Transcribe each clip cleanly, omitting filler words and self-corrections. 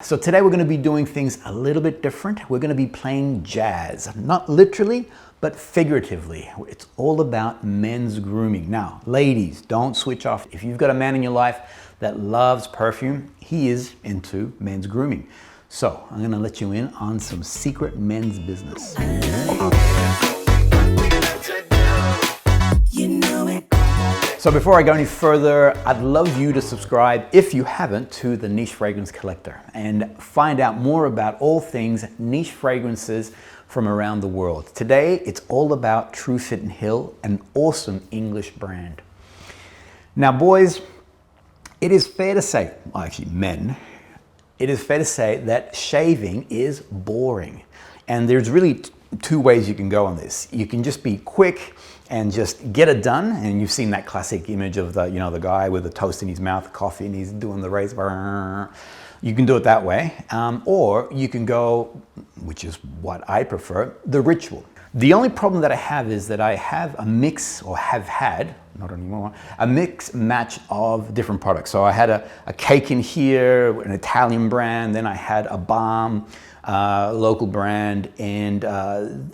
So today we're going to be doing things a little bit different. We're going to be playing jazz, not literally, but figuratively. It's all about men's grooming. Now, ladies, don't switch off. If you've got a man in your life that loves perfume, he is into men's grooming. So I'm going to let you in on some secret men's business. So before I go any further, I'd love you to subscribe, if you haven't, to the Niche Fragrance Collector and find out more about all things niche fragrances from around the world. Today, it's all about Truefitt Hill, an awesome English brand. Now, boys, it is fair to say, well, actually men, it is fair to say that shaving is boring. And there's really two ways you can go on this. You can just be quick and just get it done, and you've seen that classic image of the, the guy with the toast in his mouth, coffee, and he's doing the razor. You can do it that way, or you can go, which is what I prefer, the ritual. The only problem that I have is that I have a mix, or have had, not anymore, a mix match of different products. So I had a cake in here, an Italian brand, then I had a balm, local brand, and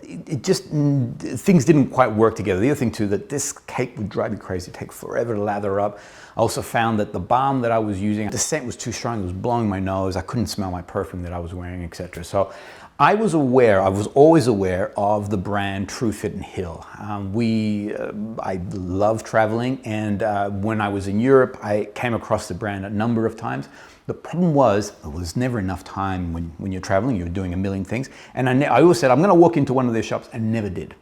it just, things didn't quite work together. The other thing too, that this cake would drive me crazy, it'd take forever to lather up. I also found that the balm that I was using, the scent was too strong, it was blowing my nose, I couldn't smell my perfume that I was wearing, etc. So I was always aware of the brand Truefitt Hill. I love traveling, and when I was in Europe, I came across the brand a number of times. The problem was, there was never enough time when you're traveling, you're doing a million things. And I always said, I'm gonna walk into one of their shops, and never did.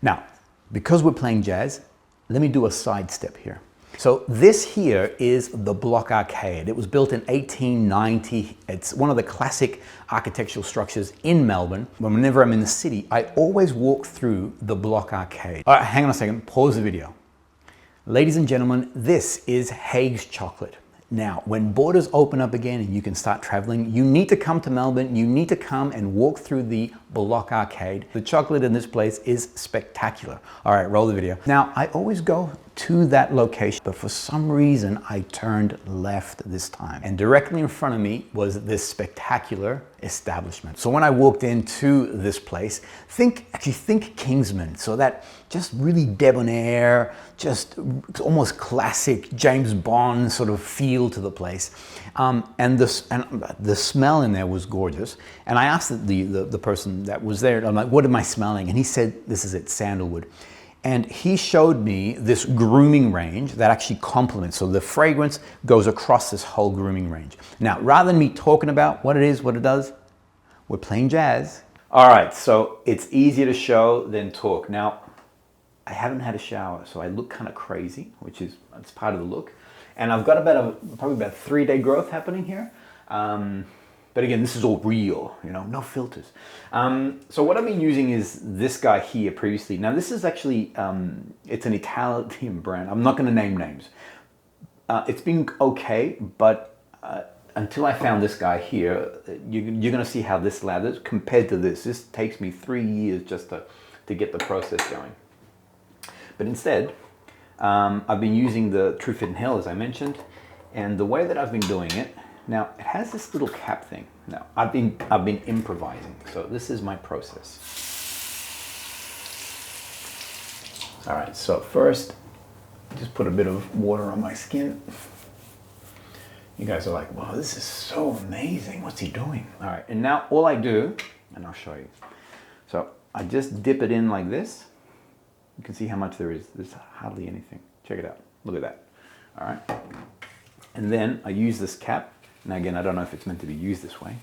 Now, because we're playing jazz, let me do a sidestep here. So this here is the Block Arcade. It was built in 1890. It's one of the classic architectural structures in Melbourne. Whenever I'm in the city, I always walk through the Block Arcade. All right, hang on a second, pause the video. Ladies and gentlemen, this is Haig's chocolate. Now, when borders open up again and you can start traveling, you need to come to Melbourne. You need to come and walk through the Block Arcade. The chocolate in this place is spectacular. All right, roll the video. Now, I always go to that location, but for some reason, I turned left this time. And directly in front of me was this spectacular establishment. So when I walked into this place, think Kingsman. So that just really debonair, just almost classic James Bond sort of feel to the place. And the smell in there was gorgeous. And I asked the person that was there, I'm like, what am I smelling? And he said, this is it, sandalwood. And he showed me this grooming range that actually complements. So the fragrance goes across this whole grooming range. Now, rather than me talking about what it is, what it does, we're playing jazz. All right, so it's easier to show than talk. Now, I haven't had a shower, so I look kind of crazy, it's part of the look. And I've got probably about 3-day growth happening here. But again, this is all real, no filters. So what I've been using is this guy here previously. Now this is actually, it's an Italian brand. I'm not gonna name names. It's been okay, but until I found this guy here, you're gonna see how this lathers compared to this. This takes me 3 years just to get the process going. But instead, I've been using the Truefitt Hill, as I mentioned, and the way that I've been doing it, now it has this little cap thing. Now I've been improvising, so this is my process. All right, so first, just put a bit of water on my skin. You guys are like, wow, this is so amazing. What's he doing? All right, and now all I do, and I'll show you. So I just dip it in like this. You can see how much there is. There's hardly anything. Check it out. Look at that. All right. And then I use this cap. Now again, I don't know if it's meant to be used this way.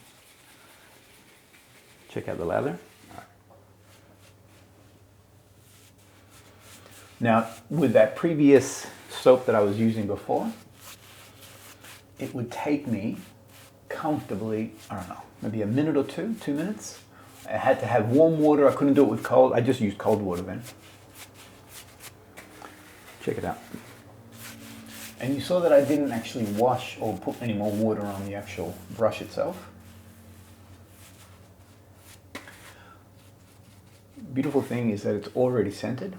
Check out the lather. All right. Now, with that previous soap that I was using before, it would take me comfortably, I don't know, maybe a minute or 2 minutes. I had to have warm water. I couldn't do it with cold. I just used cold water then. Check it out. And you saw that I didn't actually wash or put any more water on the actual brush itself. Beautiful thing is that it's already scented.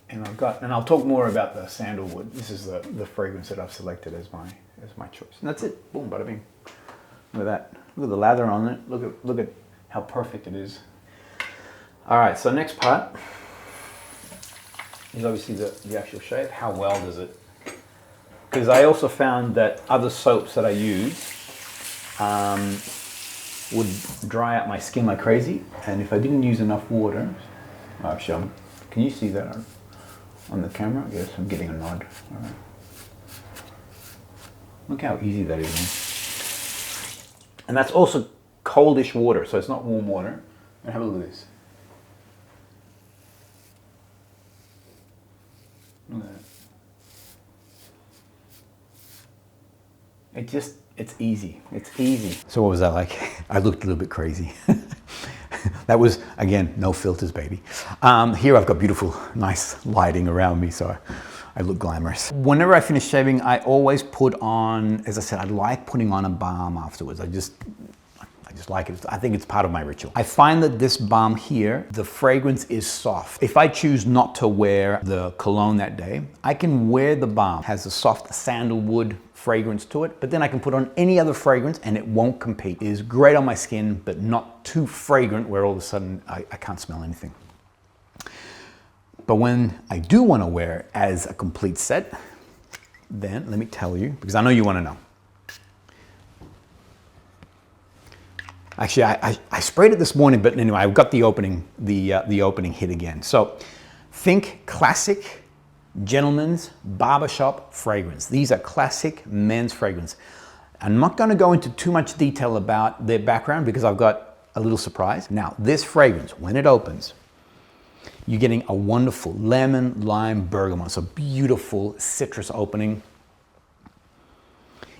And And I'll talk more about the sandalwood. This is the fragrance that I've selected as my choice. And that's it. Boom, bada bing. Look at that. Look at the lather on it. Look at how perfect it is. All right, so next part is obviously the actual shape. How well does it? Because I also found that other soaps that I use would dry out my skin like crazy, and if I didn't use enough water, actually, can you see that on the camera? Yes, I'm getting a nod. All right. Look how easy that is. And that's also coldish water, so it's not warm water. And have a look at this. Look at that. It's easy. It's easy. So what was that like? I looked a little bit crazy. That was, again, no filters, baby. Here I've got beautiful, nice lighting around me, so I look glamorous. Whenever I finish shaving, I always put on, as I said, I like putting on a balm afterwards. I just like it. I think it's part of my ritual. I find that this balm here, the fragrance is soft. If I choose not to wear the cologne that day, I can wear the balm. It has a soft sandalwood fragrance to it, but then I can put on any other fragrance and it won't compete. It is great on my skin, but not too fragrant where all of a sudden I can't smell anything. But when I do want to wear it as a complete set, then let me tell you, because I know you want to know. Actually, I sprayed it this morning, but anyway, I've got the opening hit again. So think classic gentleman's barbershop fragrance. These are classic men's fragrance. I'm not going to go into too much detail about their background because I've got a little surprise. Now, this fragrance, when it opens, you're getting a wonderful lemon, lime, bergamot. So beautiful citrus opening.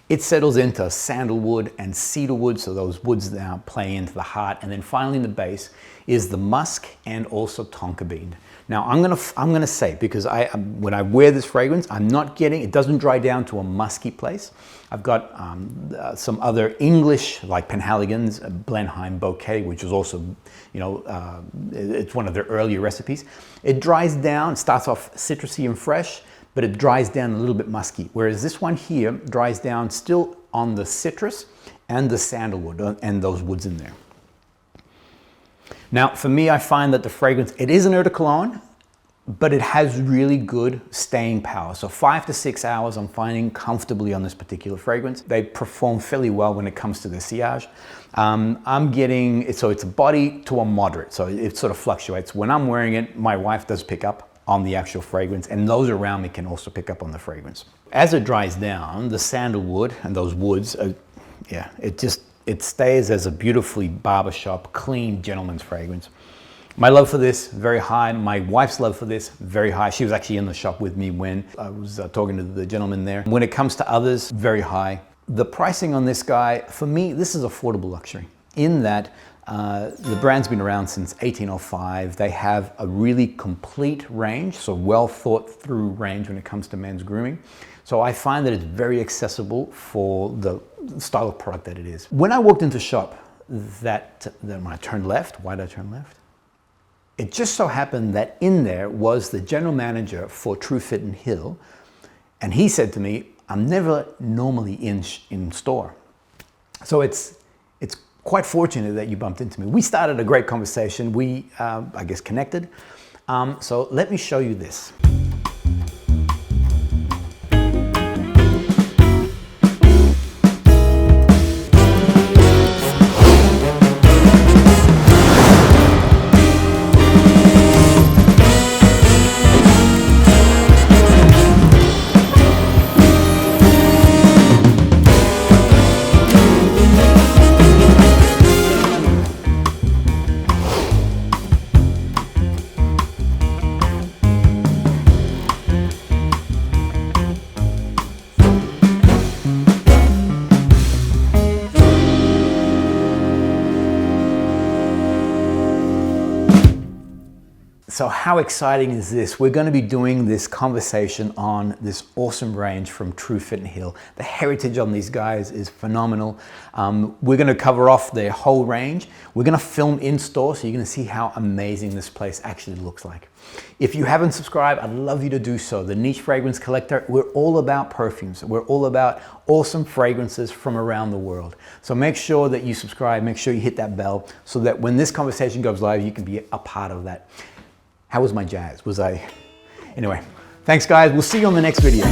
It settles into sandalwood and cedarwood, so those woods now play into the heart. And then finally in the base is the musk and also tonka bean. Now I'm gonna say, because when I wear this fragrance, I'm not getting, it doesn't dry down to a musky place. I've got some other English, like Penhaligon's Blenheim Bouquet, which is also, you know, it's one of their earlier recipes. It dries down, starts off citrusy and fresh, but it dries down a little bit musky. Whereas this one here dries down still on the citrus and the sandalwood and those woods in there. Now, for me, I find that the fragrance, it is an eau de cologne, but it has really good staying power. So 5 to 6 hours I'm finding comfortably on this particular fragrance. They perform fairly well when it comes to the sillage. I'm getting, so it's a body to a moderate, so it sort of fluctuates. When I'm wearing it, my wife does pick up on the actual fragrance, and those around me can also pick up on the fragrance. As it dries down, the sandalwood and those woods, yeah, it stays as a beautifully barbershop, clean gentleman's fragrance. My love for this, very high. My wife's love for this, very high. She was actually in the shop with me when I was talking to the gentleman there. When it comes to others, very high. The pricing on this guy, for me, this is affordable luxury in that the brand's been around since 1805. They have a really complete range, so well thought through range when it comes to men's grooming. So I find that it's very accessible for the style of product that it is. When I walked into shop, when I turned left, why did I turn left? It just so happened that in there was the general manager for Truefitt Hill, and he said to me, I'm never normally in store. So it's quite fortunate that you bumped into me. We started a great conversation. We, I guess, connected. So let me show you this. So how exciting is this? We're going to be doing this conversation on this awesome range from Truefitt Hill. The heritage on these guys is phenomenal. We're going to cover off their whole range. We're going to film in store, so you're going to see how amazing this place actually looks like. If you haven't subscribed, I'd love you to do so. The Niche Fragrance Collector, we're all about perfumes. We're all about awesome fragrances from around the world. So make sure that you subscribe, make sure you hit that bell so that when this conversation goes live, you can be a part of that. How was my jazz? Anyway, thanks guys. We'll see you on the next video.